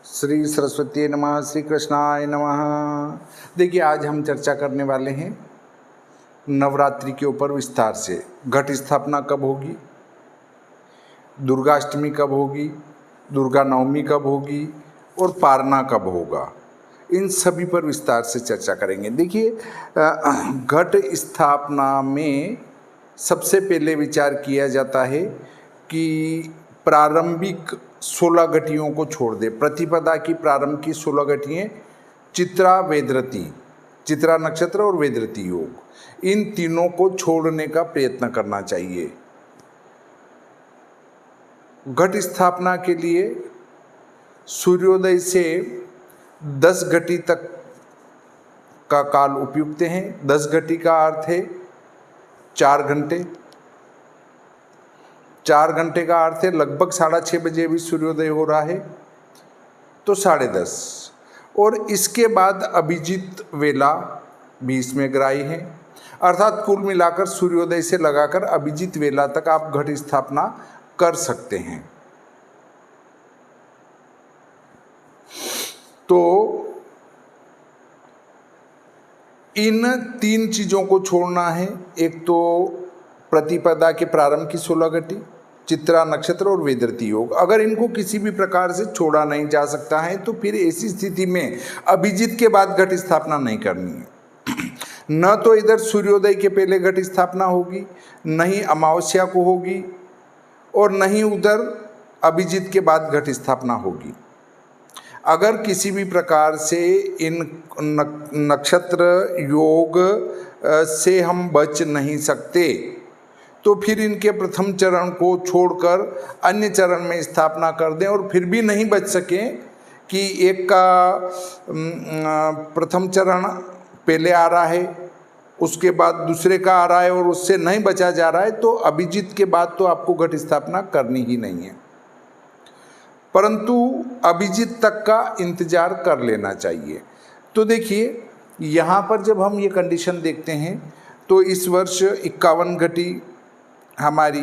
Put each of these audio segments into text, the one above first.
श्री सरस्वती नमः, श्री कृष्णाय नमः। देखिए, आज हम चर्चा करने वाले हैं नवरात्रि के ऊपर विस्तार से। घट स्थापना कब होगी, दुर्गाष्टमी कब होगी, दुर्गा नवमी कब होगी और पारना कब होगा, इन सभी पर विस्तार से चर्चा करेंगे। देखिए, घट स्थापना में सबसे पहले विचार किया जाता है कि प्रारंभिक 16 घटियों को छोड़ दे। प्रतिपदा की प्रारंभ की 16 घटियाँ चित्रा वेदरती, चित्रा नक्षत्र और वेदरती योग, इन तीनों को छोड़ने का प्रयत्न करना चाहिए। घट स्थापना के लिए सूर्योदय से 10 घटी तक का काल उपयुक्त है। 10 घटी का अर्थ है 4 घंटे। 4 घंटे का अर्थ है लगभग 6:30 बजे भी सूर्योदय हो रहा है तो 10:30, और इसके बाद अभिजीत वेला भी इसमें ग्राही है। अर्थात कुल मिलाकर सूर्योदय से लगाकर अभिजीत वेला तक आप घट स्थापना कर सकते हैं। तो इन 3 चीज़ों को छोड़ना है। एक तो प्रतिपदा के प्रारंभ की 16 घटी, चित्रा नक्षत्र और वेदरती योग। अगर इनको किसी भी प्रकार से छोड़ा नहीं जा सकता है तो फिर ऐसी स्थिति में अभिजीत के बाद घट स्थापना नहीं करनी है। न तो इधर सूर्योदय के पहले घट स्थापना होगी, न ही अमावस्या को होगी, और न ही उधर अभिजीत के बाद घट स्थापना होगी। अगर किसी भी प्रकार से इन नक्षत्र योग से हम बच नहीं सकते तो फिर इनके प्रथम चरण को छोड़कर अन्य चरण में स्थापना कर दें, और फिर भी नहीं बच सकें कि एक का प्रथम चरण पहले आ रहा है, उसके बाद दूसरे का आ रहा है और उससे नहीं बचा जा रहा है, तो अभिजीत के बाद तो आपको घट स्थापना करनी ही नहीं है, परंतु अभिजीत तक का इंतजार कर लेना चाहिए। तो देखिए, यहाँ पर जब हम ये कंडीशन देखते हैं तो इस वर्ष 51 घटी हमारी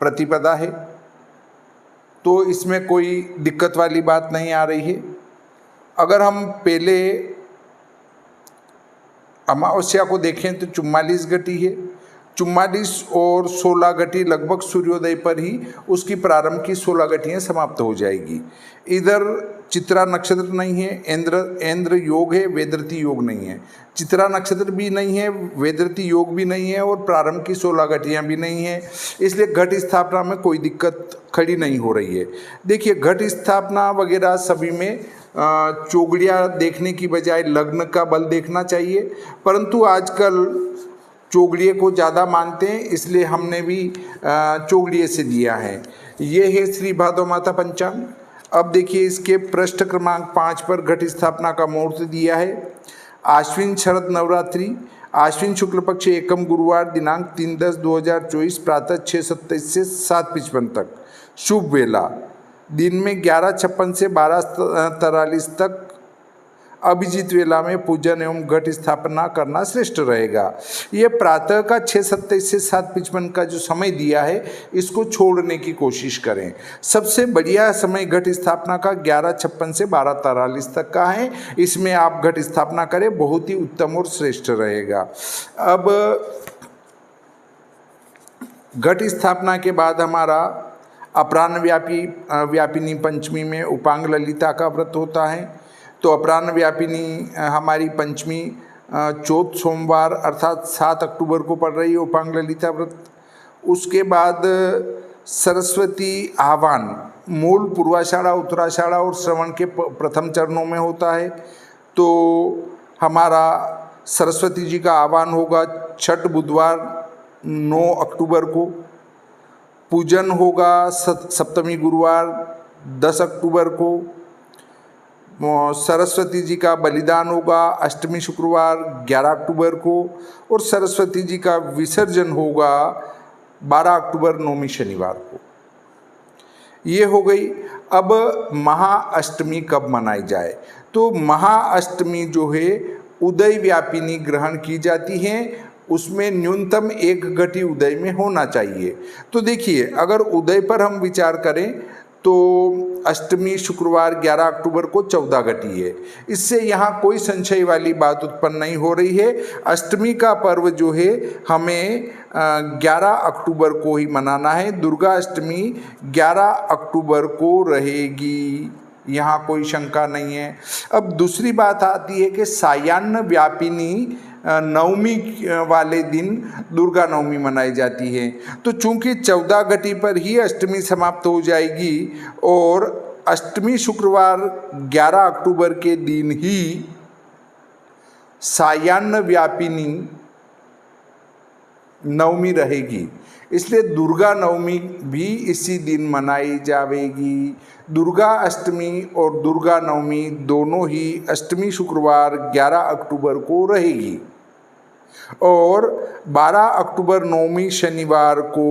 प्रतिपदा है, तो इसमें कोई दिक्कत वाली बात नहीं आ रही है। अगर हम पहले अमावस्या को देखें तो 44 घटी है। 44 और 16 घटी लगभग सूर्योदय पर ही उसकी प्रारंभ की 16 घटियाँ समाप्त हो जाएगी। इधर चित्रा नक्षत्र नहीं है, ऐन्द्र योग है, वेदरती योग नहीं है। चित्रा नक्षत्र भी नहीं है, वेदरती योग भी नहीं है, और प्रारंभ की 16 घटियाँ भी नहीं है, इसलिए घट स्थापना में कोई दिक्कत खड़ी नहीं हो रही है। देखिए, घट स्थापना वगैरह सभी में चोगड़ियाँ देखने की बजाय लग्न का बल देखना चाहिए, परंतु आजकल चोगड़िए को ज़्यादा मानते हैं, इसलिए हमने भी चोगड़िए से दिया है। ये है श्री भादव माता पंचांग। अब देखिए, इसके पृष्ठ क्रमांक 5 पर घट स्थापना का मुहूर्त दिया है। आश्विन शरद नवरात्रि, आश्विन शुक्ल पक्ष एकम गुरुवार, दिनांक 3/10/2024, प्रातः 6:27 से 7:55 तक शुभ वेला। दिन में 11:56 से 12:43 तक अभिजीत वेला में पूजन एवं घट स्थापना करना श्रेष्ठ रहेगा। ये प्रातः का 6:27 से 7:55 का जो समय दिया है, इसको छोड़ने की कोशिश करें। सबसे बढ़िया समय घट स्थापना का 11:56 से 12:43 तक का है, इसमें आप घट स्थापना करें, बहुत ही उत्तम और श्रेष्ठ रहेगा। अब घट स्थापना के बाद हमारा अपराह्न व्यापिनी पंचमी में उपांग ललिता का व्रत होता है। तो अपराह्न व्यापिनी हमारी पंचमी चौथ सोमवार अर्थात 7 अक्टूबर को पड़ रही है, उपांग ललिता व्रत। उसके बाद सरस्वती आह्वान मूल पूर्वाषाढ़ा, उत्तराषाढ़ा और श्रवण के प्रथम चरणों में होता है। तो हमारा सरस्वती जी का आह्वान होगा छठ बुधवार 9 अक्टूबर को। पूजन होगा सप्तमी गुरुवार 10 अक्टूबर को। सरस्वती जी का बलिदान होगा अष्टमी शुक्रवार 11 अक्टूबर को, और सरस्वती जी का विसर्जन होगा 12 अक्टूबर नौमी शनिवार को। ये हो गई। अब महाअष्टमी कब मनाई जाए? तो महाअष्टमी जो है उदय व्यापिनी ग्रहण की जाती है, उसमें न्यूनतम 1 घटी उदय में होना चाहिए। तो देखिए, अगर उदय पर हम विचार करें तो अष्टमी शुक्रवार 11 अक्टूबर को 14 घटी है। इससे यहाँ कोई संशय वाली बात उत्पन्न नहीं हो रही है। अष्टमी का पर्व जो है हमें 11 अक्टूबर को ही मनाना है। दुर्गा अष्टमी 11 अक्टूबर को रहेगी, यहाँ कोई शंका नहीं है। अब दूसरी बात आती है कि सायान्न व्यापिनी नवमी वाले दिन दुर्गा नवमी मनाई जाती है। तो चूंकि 14 घटी पर ही अष्टमी समाप्त हो जाएगी और अष्टमी शुक्रवार 11 अक्टूबर के दिन ही सायान्न व्यापिनी नवमी रहेगी, इसलिए दुर्गा नवमी भी इसी दिन मनाई जाएगी। दुर्गा अष्टमी और दुर्गा नवमी दोनों ही अष्टमी शुक्रवार 11 अक्टूबर को रहेगी और 12 अक्टूबर नवमी शनिवार को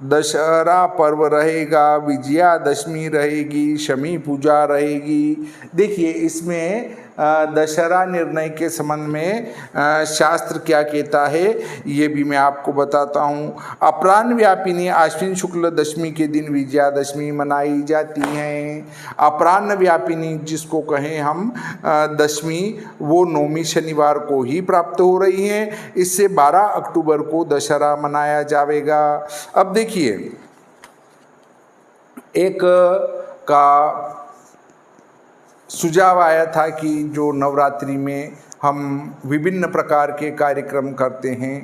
दशहरा पर्व रहेगा, विजयादशमी रहेगी, शमी पूजा रहेगी। देखिए इसमें दशहरा निर्णय के संबंध में शास्त्र क्या कहता है ये भी मैं आपको बताता हूँ। अपराह्न व्यापिनी आश्विन शुक्ल दशमी के दिन विजयादशमी मनाई जाती है। अपराह्न व्यापिनी जिसको कहें हम दशमी, वो नौमी शनिवार को ही प्राप्त हो रही है। इससे 12 अक्टूबर को दशहरा मनाया जाएगा। अब देखिए एक का सुझाव आया था कि जो नवरात्रि में हम विभिन्न प्रकार के कार्यक्रम करते हैं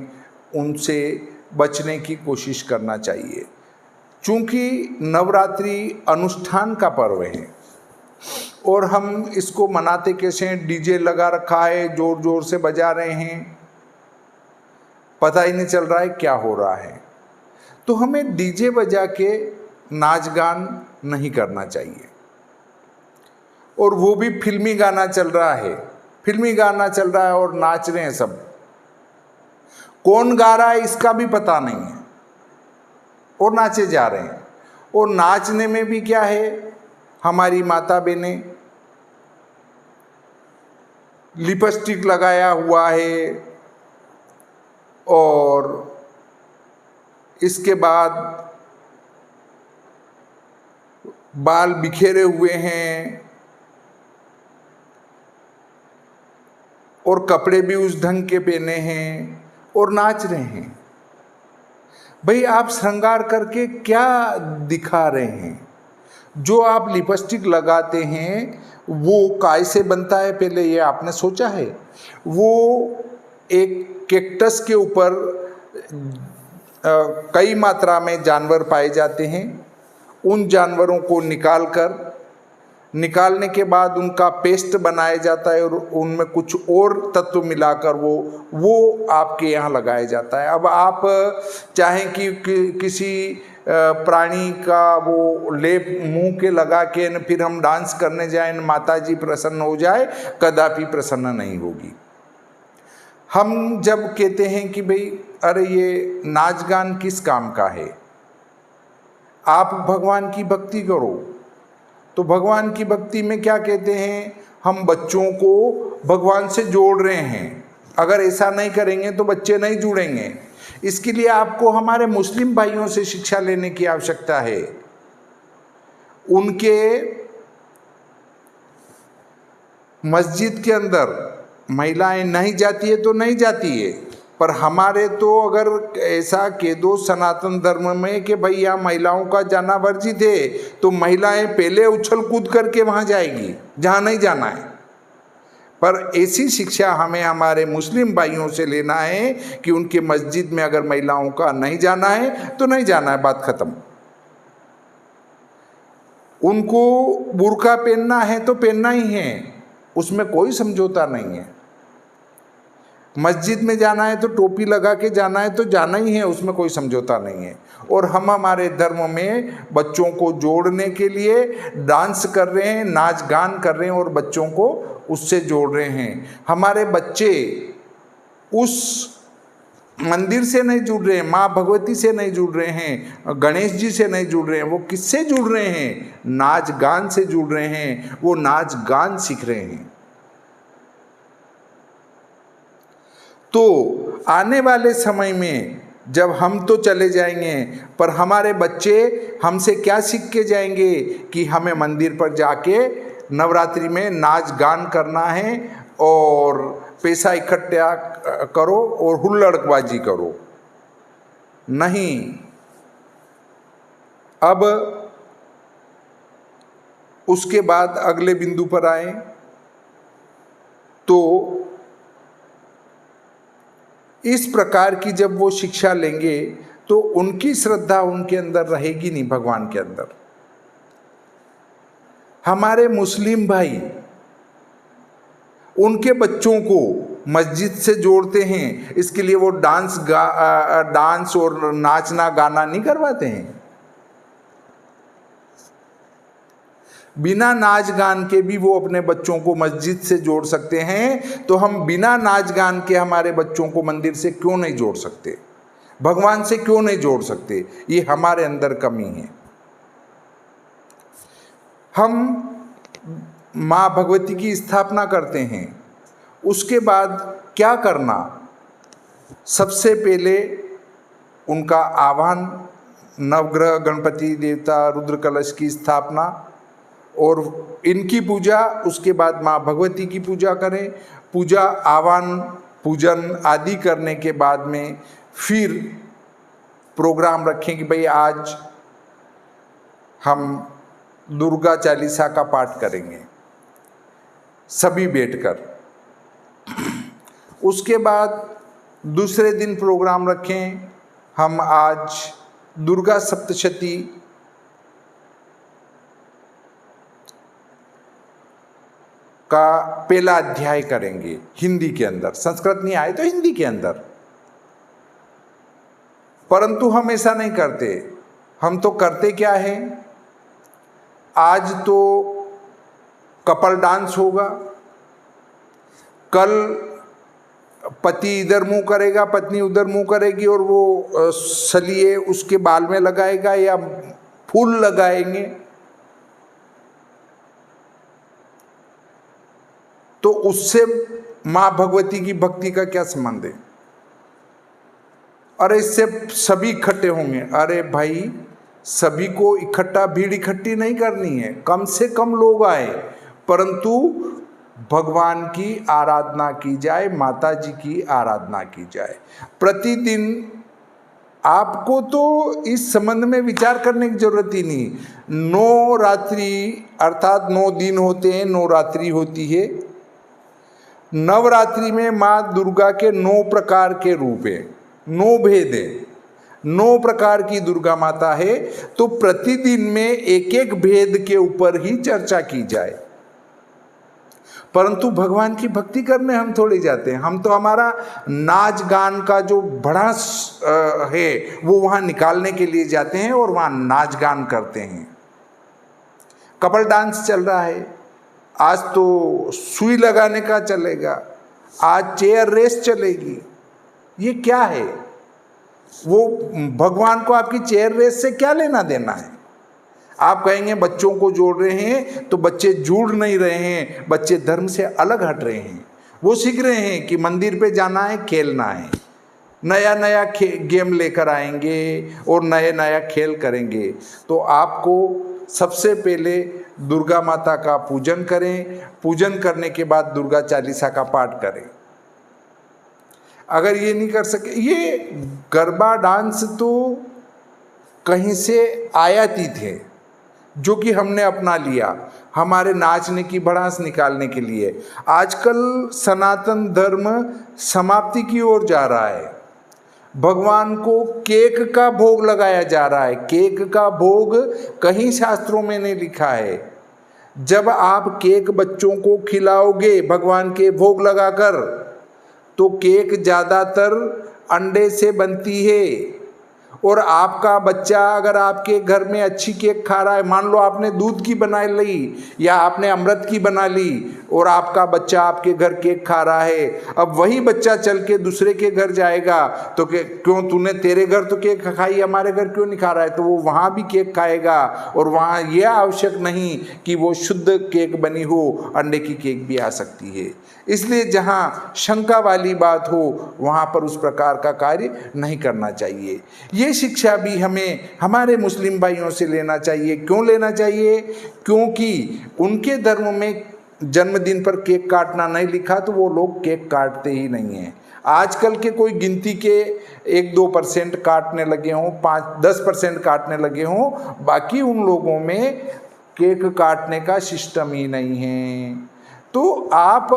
उनसे बचने की कोशिश करना चाहिए। चूँकि नवरात्रि अनुष्ठान का पर्व है और हम इसको मनाते कैसे हैं, डीजे लगा रखा है, जोर जोर से बजा रहे हैं, पता ही नहीं चल रहा है क्या हो रहा है। तो हमें डीजे बजा के नाच गान नहीं करना चाहिए। और वो भी फिल्मी गाना चल रहा है, फिल्मी गाना चल रहा है और नाच रहे हैं सब। कौन गा रहा है इसका भी पता नहीं है और नाचे जा रहे हैं। और नाचने में भी क्या है, हमारी माता बहनें लिपस्टिक लगाया हुआ है और इसके बाद बाल बिखेरे हुए हैं और कपड़े भी उस ढंग के पहने हैं और नाच रहे हैं। भाई आप श्रृंगार करके क्या दिखा रहे हैं? जो आप लिपस्टिक लगाते हैं वो काय से बनता है, पहले ये आपने सोचा है? वो एक कैक्टस के ऊपर कई मात्रा में जानवर पाए जाते हैं। उन जानवरों को निकालने के बाद उनका पेस्ट बनाया जाता है और उनमें कुछ और तत्व मिलाकर वो आपके यहाँ लगाया जाता है। अब आप चाहें कि किसी प्राणी का वो लेप मुंह के लगा के न फिर हम डांस करने जाएं, माता जी प्रसन्न हो जाए, कदापि प्रसन्न नहीं होगी। हम जब कहते हैं कि भाई अरे ये नाच गान किस काम का है, आप भगवान की भक्ति करो, तो भगवान की भक्ति में क्या कहते हैं, हम बच्चों को भगवान से जोड़ रहे हैं। अगर ऐसा नहीं करेंगे तो बच्चे नहीं जुड़ेंगे। इसके लिए आपको हमारे मुस्लिम भाइयों से शिक्षा लेने की आवश्यकता है। उनके मस्जिद के अंदर महिलाएं नहीं जाती है तो नहीं जाती है, पर हमारे तो अगर ऐसा कह दो सनातन धर्म में कि भाई यहाँ महिलाओं का जाना वर्जित है, तो महिलाएं पहले उछल कूद करके वहाँ जाएगी जहाँ नहीं जाना है। पर ऐसी शिक्षा हमें हमारे मुस्लिम भाइयों से लेना है कि उनके मस्जिद में अगर महिलाओं का नहीं जाना है तो नहीं जाना है, बात खत्म। उनको बुर्का पहनना है तो पहनना ही है, उसमें कोई समझौता नहीं है। मस्जिद में जाना है तो टोपी लगा के जाना है तो जाना ही है, उसमें कोई समझौता नहीं है। और हम हमारे धर्म में बच्चों को जोड़ने के लिए डांस कर रहे हैं, नाच गान कर रहे हैं और बच्चों को उससे जोड़ रहे हैं। हमारे बच्चे उस मंदिर से नहीं जुड़ रहे हैं, माँ भगवती से नहीं जुड़ रहे हैं, गणेश जी से नहीं जुड़ रहे हैं, वो किससे जुड़ रहे हैं? नाच गान से जुड़ रहे हैं, वो नाच गान सीख रहे हैं। तो आने वाले समय में जब हम तो चले जाएंगे, पर हमारे बच्चे हमसे क्या सीख के जाएंगे कि हमें मंदिर पर जाके नवरात्रि में नाच गान करना है और पैसा इकट्ठा करो और हुल्लड़बाजी करो। नहीं। अब उसके बाद अगले बिंदु पर आए तो इस प्रकार की जब वो शिक्षा लेंगे तो उनकी श्रद्धा उनके अंदर रहेगी नहीं भगवान के अंदर। हमारे मुस्लिम भाई उनके बच्चों को मस्जिद से जोड़ते हैं, इसके लिए वो डांस और नाचना गाना नहीं करवाते हैं। बिना नाच गान के भी वो अपने बच्चों को मस्जिद से जोड़ सकते हैं, तो हम बिना नाच गान के हमारे बच्चों को मंदिर से क्यों नहीं जोड़ सकते, भगवान से क्यों नहीं जोड़ सकते? ये हमारे अंदर कमी है। हम माँ भगवती की स्थापना करते हैं, उसके बाद क्या करना? सबसे पहले उनका आह्वान, नवग्रह गणपति देवता रुद्र कलश की स्थापना और इनकी पूजा, उसके बाद माँ भगवती की पूजा करें। पूजा, आह्वान, पूजन आदि करने के बाद में फिर प्रोग्राम रखें कि भाई आज हम दुर्गा चालीसा का पाठ करेंगे सभी बैठकर। उसके बाद दूसरे दिन प्रोग्राम रखें, हम आज दुर्गा सप्तशती का पहला अध्याय करेंगे हिंदी के अंदर, संस्कृत नहीं आए तो हिंदी के अंदर। परंतु हम ऐसा नहीं करते। हम तो करते क्या है, आज तो कपल डांस होगा, कल पति इधर मुंह करेगा, पत्नी उधर मुंह करेगी और वो सलिए उसके बाल में लगाएगा या फूल लगाएंगे। तो उससे माँ भगवती की भक्ति का क्या संबंध है? अरे इससे सभी इकट्ठे होंगे। अरे भाई, सभी को इकट्ठा, भीड़ इकट्ठी नहीं करनी है, कम से कम लोग आए, परंतु भगवान की आराधना की जाए, माता जी की आराधना की जाए। प्रतिदिन आपको तो इस संबंध में विचार करने की जरूरत ही नहीं। 9 रात्रि अर्थात 9 दिन होते हैं, 9 रात्रि होती है। नवरात्रि में माँ दुर्गा के 9 प्रकार के रूप हैं, 9 भेद हैं, 9 प्रकार की दुर्गा माता है। तो प्रतिदिन में एक एक भेद के ऊपर ही चर्चा की जाए, परंतु भगवान की भक्ति करने हम थोड़ी जाते हैं। हम तो हमारा नाच गान का जो भड़ास है वो वहाँ निकालने के लिए जाते हैं और वहाँ नाच गान करते हैं। कपल डांस चल रहा है, आज तो सुई लगाने का चलेगा, आज चेयर रेस चलेगी। ये क्या है? वो भगवान को आपकी चेयर रेस से क्या लेना देना है? आप कहेंगे बच्चों को जोड़ रहे हैं, तो बच्चे जुड़ नहीं रहे हैं, बच्चे धर्म से अलग हट रहे हैं। वो सीख रहे हैं कि मंदिर पे जाना है, खेलना है, नया नया गेम लेकर आएंगे और नए नया खेल करेंगे। तो आपको सबसे पहले दुर्गा माता का पूजन करें, पूजन करने के बाद दुर्गा चालीसा का पाठ करें। अगर ये नहीं कर सके, ये गरबा डांस तो कहीं से आयाती थे जो कि हमने अपना लिया हमारे नाचने की भड़ास निकालने के लिए। आजकल सनातन धर्म समाप्ति की ओर जा रहा है। भगवान को केक का भोग लगाया जा रहा है। केक का भोग कहीं शास्त्रों में नहीं लिखा है। जब आप केक बच्चों को खिलाओगे भगवान के भोग लगाकर, तो केक ज़्यादातर अंडे से बनती है और आपका बच्चा अगर आपके घर में अच्छी केक खा रहा है, मान लो आपने दूध की बना ली या आपने अमृत की बना ली और आपका बच्चा आपके घर केक खा रहा है, अब वही बच्चा चल के दूसरे के घर जाएगा तो क्यों तूने, तेरे घर तो केक खाई, हमारे घर क्यों नहीं खा रहा है, तो वो वहाँ भी केक खाएगा। और वहाँ यह आवश्यक नहीं कि वो शुद्ध केक बनी हो, अंडे की केक भी आ सकती है। इसलिए जहाँ शंका वाली बात हो वहाँ पर उस प्रकार का कार्य नहीं करना चाहिए। ये शिक्षा भी हमें हमारे मुस्लिम भाइयों से लेना चाहिए। क्यों लेना चाहिए? क्योंकि उनके धर्म में जन्मदिन पर केक काटना नहीं लिखा तो वो लोग केक काटते ही नहीं हैं। आजकल के कोई गिनती के 1-2% काटने लगे हों, 5-10% काटने लगे हों, बाकी उन लोगों में केक काटने का सिस्टम ही नहीं है। तो आप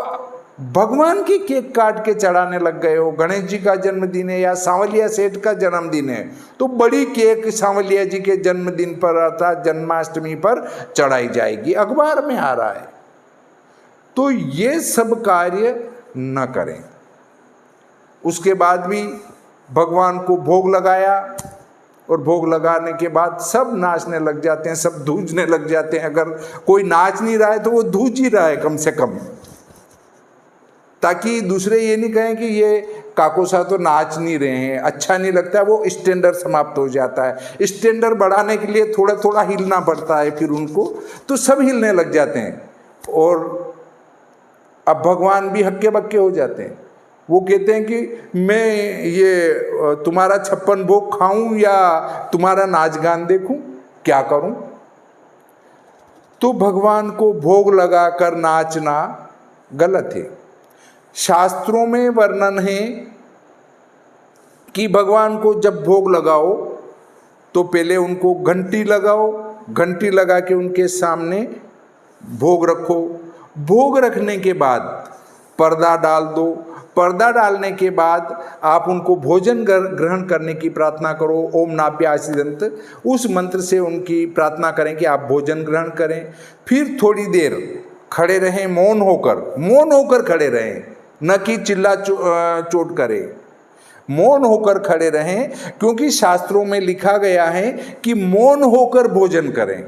भगवान की केक काट के चढ़ाने लग गए हो। गणेश जी का जन्मदिन है या सांवलिया सेठ का जन्मदिन है तो बड़ी केक सांवलिया जी के जन्मदिन पर अर्थात जन्माष्टमी पर चढ़ाई जाएगी, अखबार में आ रहा है। तो ये सब कार्य न करें। उसके बाद भी भगवान को भोग लगाया और भोग लगाने के बाद सब नाचने लग जाते हैं, सब धूजने लग जाते हैं। अगर कोई नाच नहीं रहा है तो वो धूज ही रहा है कम से कम, ताकि दूसरे ये नहीं कहें कि ये काकोसा तो नाच नहीं रहे हैं, अच्छा नहीं लगता है। वो स्टैंडर्ड समाप्त हो जाता है। स्टैंडर्ड बढ़ाने के लिए थोड़ा थोड़ा हिलना पड़ता है फिर उनको, तो सब हिलने लग जाते हैं और अब भगवान भी हक्के बक्के हो जाते हैं। वो कहते हैं कि मैं ये तुम्हारा 56 भोग खाऊं या तुम्हारा नाच गान देखूं, क्या करूं? तो भगवान को भोग लगाकर नाचना गलत है। शास्त्रों में वर्णन है कि भगवान को जब भोग लगाओ तो पहले उनको घंटी लगाओ, घंटी लगा के उनके सामने भोग रखो। भोग रखने के बाद पर्दा डाल दो। पर्दा डालने के बाद आप उनको भोजन ग्रहण करने की प्रार्थना करो। ओम नाप्यासिदंत, उस मंत्र से उनकी प्रार्थना करें कि आप भोजन ग्रहण करें। फिर थोड़ी देर खड़े रहें, मौन होकर खड़े रहें, न कि चिल्ला चोट करें। मौन होकर खड़े रहें, क्योंकि शास्त्रों में लिखा गया है कि मौन होकर भोजन करें।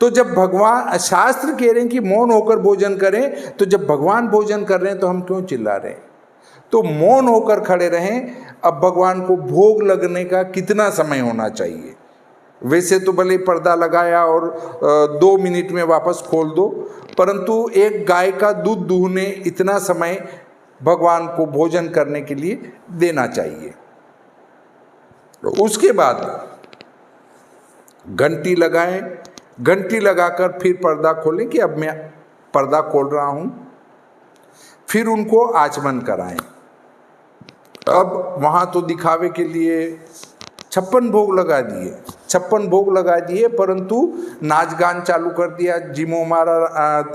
तो जब भगवान, शास्त्र कह रहे हैं कि मौन होकर भोजन करें, तो जब भगवान भोजन कर रहे हैं तो हम क्यों चिल्ला रहे हैं? तो मौन होकर खड़े रहें। अब भगवान को भोग लगने का कितना समय होना चाहिए? वैसे तो भले पर्दा लगाया और 2 मिनट में वापस खोल दो, परंतु एक गाय का दूध दूहने इतना समय भगवान को भोजन करने के लिए देना चाहिए। उसके बाद घंटी लगाएं, घंटी लगाकर फिर पर्दा खोलें कि अब मैं पर्दा खोल रहा हूं। फिर उनको आचमन कराएं। अब वहां तो दिखावे के लिए 56 भोग लगा दिए, 56 भोग लगा दिए, परंतु नाच गान चालू कर दिया। जिमो मारा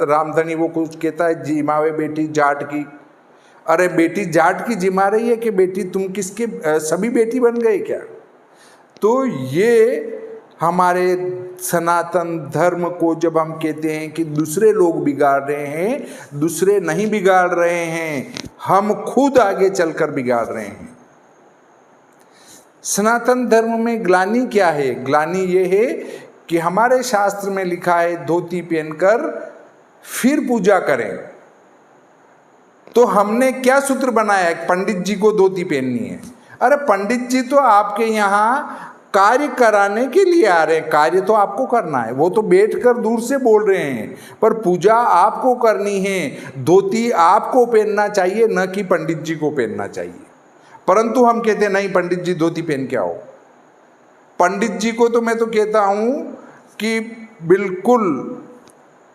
रामधनी वो कुछ कहता है, जिमावे बेटी जाट की। अरे बेटी जाट की जिमा रही है कि बेटी तुम किसके, सभी बेटी बन गए क्या? तो ये हमारे सनातन धर्म को जब हम कहते हैं कि दूसरे लोग बिगाड़ रहे हैं, दूसरे नहीं बिगाड़ रहे हैं, हम खुद आगे चलकर बिगाड़ रहे हैं। सनातन धर्म में ग्लानि क्या है? ग्लानि ये है कि हमारे शास्त्र में लिखा है धोती पहनकर फिर पूजा करें। तो हमने क्या सूत्र बनाया है? पंडित जी को धोती पहननी है। अरे पंडित जी तो आपके यहाँ कार्य कराने के लिए आ रहे हैं, कार्य तो आपको करना है, वो तो बैठकर दूर से बोल रहे हैं, पर पूजा आपको करनी है। धोती आपको पहनना चाहिए, न कि पंडित जी को पहनना चाहिए। परंतु हम कहते हैं नहीं, पंडित जी धोती पहन के आओ। पंडित जी को तो मैं तो कहता हूँ कि बिल्कुल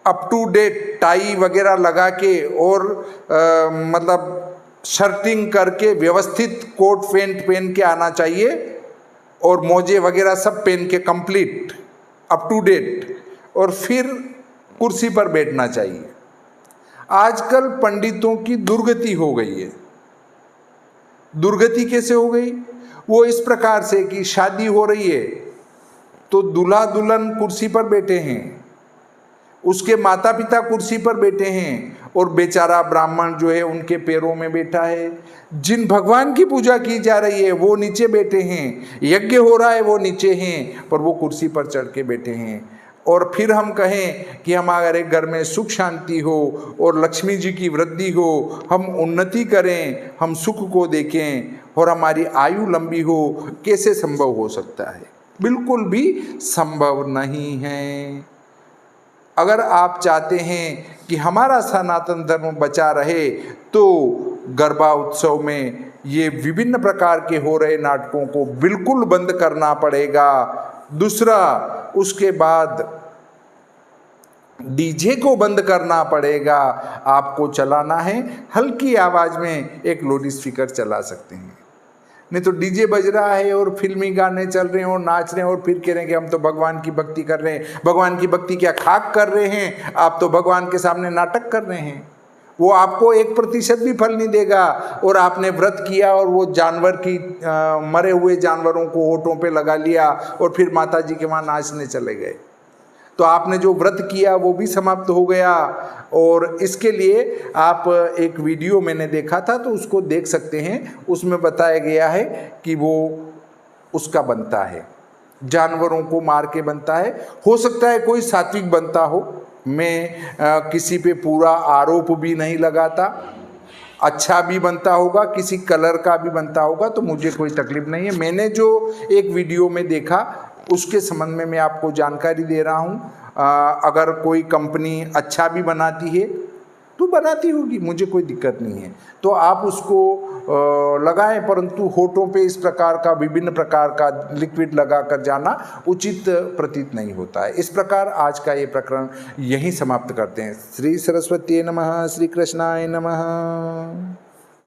अप टू डेट टाई वगैरह लगा के और मतलब शर्टिंग करके व्यवस्थित कोट पैंट पहन के आना चाहिए और मोजे वगैरह सब पहन के कंप्लीट अप टू डेट, और फिर कुर्सी पर बैठना चाहिए। आजकल पंडितों की दुर्गति हो गई है। दुर्गति कैसे हो गई? वो इस प्रकार से कि शादी हो रही है तो दूल्हा दुल्हन कुर्सी पर बैठे हैं, उसके माता पिता कुर्सी पर बैठे हैं और बेचारा ब्राह्मण जो है उनके पैरों में बैठा है। जिन भगवान की पूजा की जा रही है वो नीचे बैठे हैं, यज्ञ हो रहा है वो नीचे हैं, पर वो कुर्सी पर चढ़ के बैठे हैं। और फिर हम कहें कि हमारे घर में सुख शांति हो और लक्ष्मी जी की वृद्धि हो, हम उन्नति करें, हम सुख को देखें और हमारी आयु लंबी हो, कैसे संभव हो सकता है? बिल्कुल भी संभव नहीं है। अगर आप चाहते हैं कि हमारा सनातन धर्म बचा रहे तो गरबा उत्सव में ये विभिन्न प्रकार के हो रहे नाटकों को बिल्कुल बंद करना पड़ेगा। दूसरा, उसके बाद डीजे को बंद करना पड़ेगा। आपको चलाना है, हल्की आवाज़ में एक लाउड स्पीकर चला सकते हैं, नहीं तो डीजे बज रहा है और फिल्मी गाने चल रहे हैं और नाच रहे हैं और फिर कह रहे हैं कि हम तो भगवान की भक्ति कर रहे हैं। भगवान की भक्ति क्या खाक कर रहे हैं? आप तो भगवान के सामने नाटक कर रहे हैं। वो आपको 1% भी फल नहीं देगा। और आपने व्रत किया और वो जानवर की मरे हुए जानवरों को होठों पे लगा लिया और फिर माता जी के वहाँ नाचने चले गए, तो आपने जो व्रत किया वो भी समाप्त हो गया। और इसके लिए आप एक वीडियो मैंने देखा था तो उसको देख सकते हैं, उसमें बताया गया है कि वो उसका बनता है, जानवरों को मार के बनता है। हो सकता है कोई सात्विक बनता हो, मैं किसी पे पूरा आरोप भी नहीं लगाता, अच्छा भी बनता होगा, किसी कलर का भी बनता होगा, तो मुझे कोई तकलीफ नहीं है। मैंने जो एक वीडियो में देखा उसके संबंध में मैं आपको जानकारी दे रहा हूँ। अगर कोई कंपनी अच्छा भी बनाती है तो बनाती होगी, मुझे कोई दिक्कत नहीं है, तो आप उसको लगाएं, परंतु होठों पे इस प्रकार का विभिन्न प्रकार का लिक्विड लगा कर जाना उचित प्रतीत नहीं होता है। इस प्रकार आज का ये प्रकरण यहीं समाप्त करते हैं। श्री सरस्वती नमः, श्री कृष्णाय नमः।